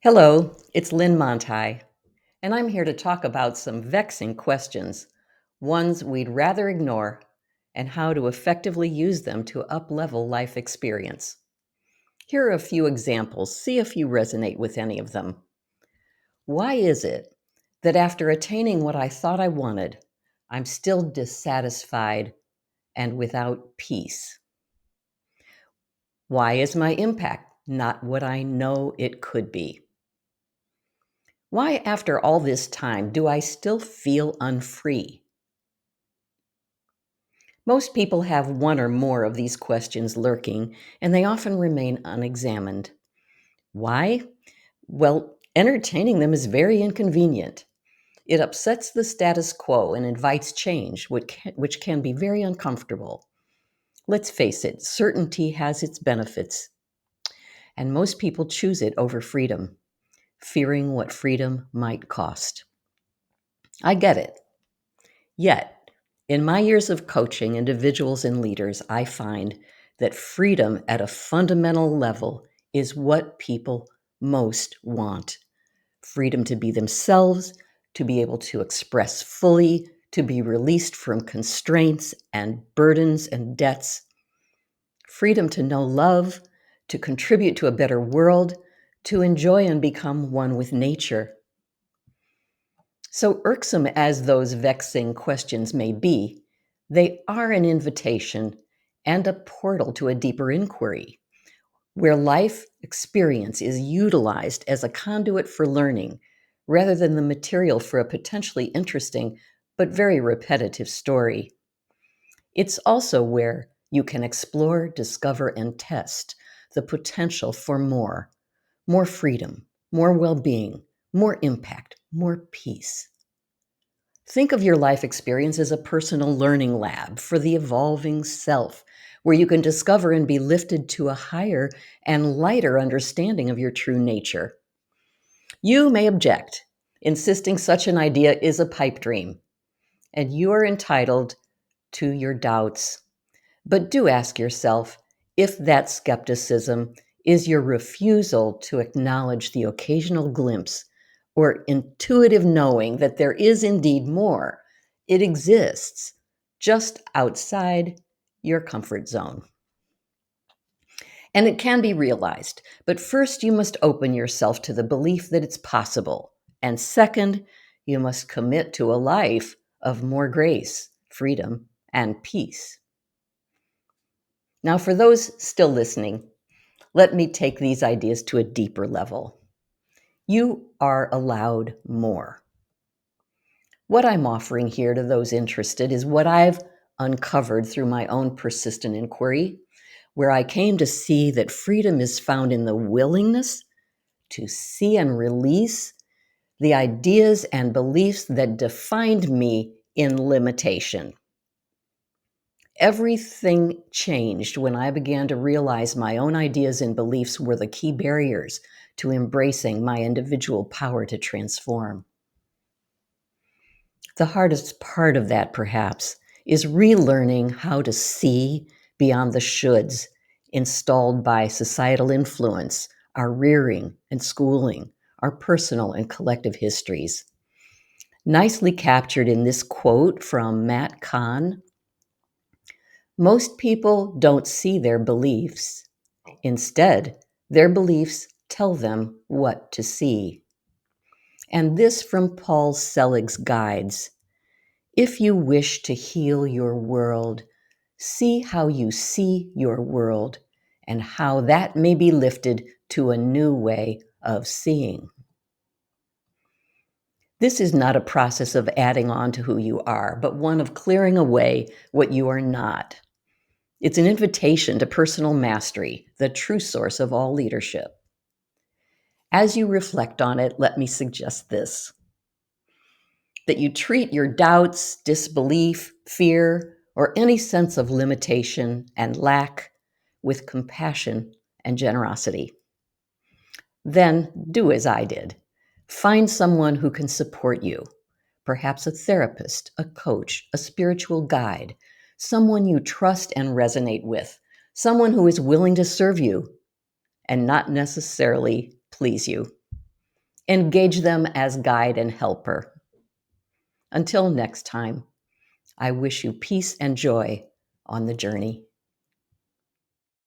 Hello, it's Lynn, and I'm here to talk about some vexing questions, ones we'd rather ignore, and how to effectively use them to up-level life experience. Here are a few examples. See if you resonate with any of them. Why is it that after attaining what I thought I wanted, I'm still dissatisfied and without peace? Why is my impact not what I know it could be? Why, after all this time, do I still feel unfree? Most people have one or more of these questions lurking, and they often remain unexamined. Why? Well, entertaining them is very inconvenient. It upsets the status quo and invites change, which can be very uncomfortable. Let's face it, certainty has its benefits, and most people choose it over freedom, fearing what freedom might cost. I get it. Yet, in my years of coaching individuals and leaders, I find that freedom at a fundamental level is what people most want. Freedom to be themselves, to be able to express fully, to be released from constraints and burdens and debts. Freedom to know love, to contribute to a better world, to enjoy and become one with nature. So irksome as those vexing questions may be, they are an invitation and a portal to a deeper inquiry, where life experience is utilized as a conduit for learning rather than the material for a potentially interesting but very repetitive story. It's also where you can explore, discover, and test the potential for more freedom, more well-being, more impact, more peace. Think of your life experience as a personal learning lab for the evolving self, where you can discover and be lifted to a higher and lighter understanding of your true nature. You may object, insisting such an idea is a pipe dream, and you are entitled to your doubts. But do ask yourself if that skepticism is your refusal to acknowledge the occasional glimpse or intuitive knowing that there is indeed more. It exists just outside your comfort zone. And it can be realized, but first you must open yourself to the belief that it's possible. And second, you must commit to a life of more grace, freedom, and peace. Now, for those still listening, let me take these ideas to a deeper level. You are allowed more. What I'm offering here to those interested is what I've uncovered through my own persistent inquiry, where I came to see that freedom is found in the willingness to see and release the ideas and beliefs that defined me in limitation. Everything changed when I began to realize my own ideas and beliefs were the key barriers to embracing my individual power to transform. The hardest part of that, perhaps, is relearning how to see beyond the shoulds installed by societal influence, our rearing and schooling, our personal and collective histories. Nicely captured in this quote from Matt Kahn: most people don't see their beliefs. Instead, their beliefs tell them what to see. And this from Paul Selig's Guides. If you wish to heal your world, see how you see your world and how that may be lifted to a new way of seeing. This is not a process of adding on to who you are, but one of clearing away what you are not. It's an invitation to personal mastery, the true source of all leadership. As you reflect on it, let me suggest this: that you treat your doubts, disbelief, fear, or any sense of limitation and lack with compassion and generosity. Then do as I did. Find someone who can support you, perhaps a therapist, a coach, a spiritual guide, someone you trust and resonate with, someone who is willing to serve you and not necessarily please you. Engage them as guide and helper. Until next time, I wish you peace and joy on the journey.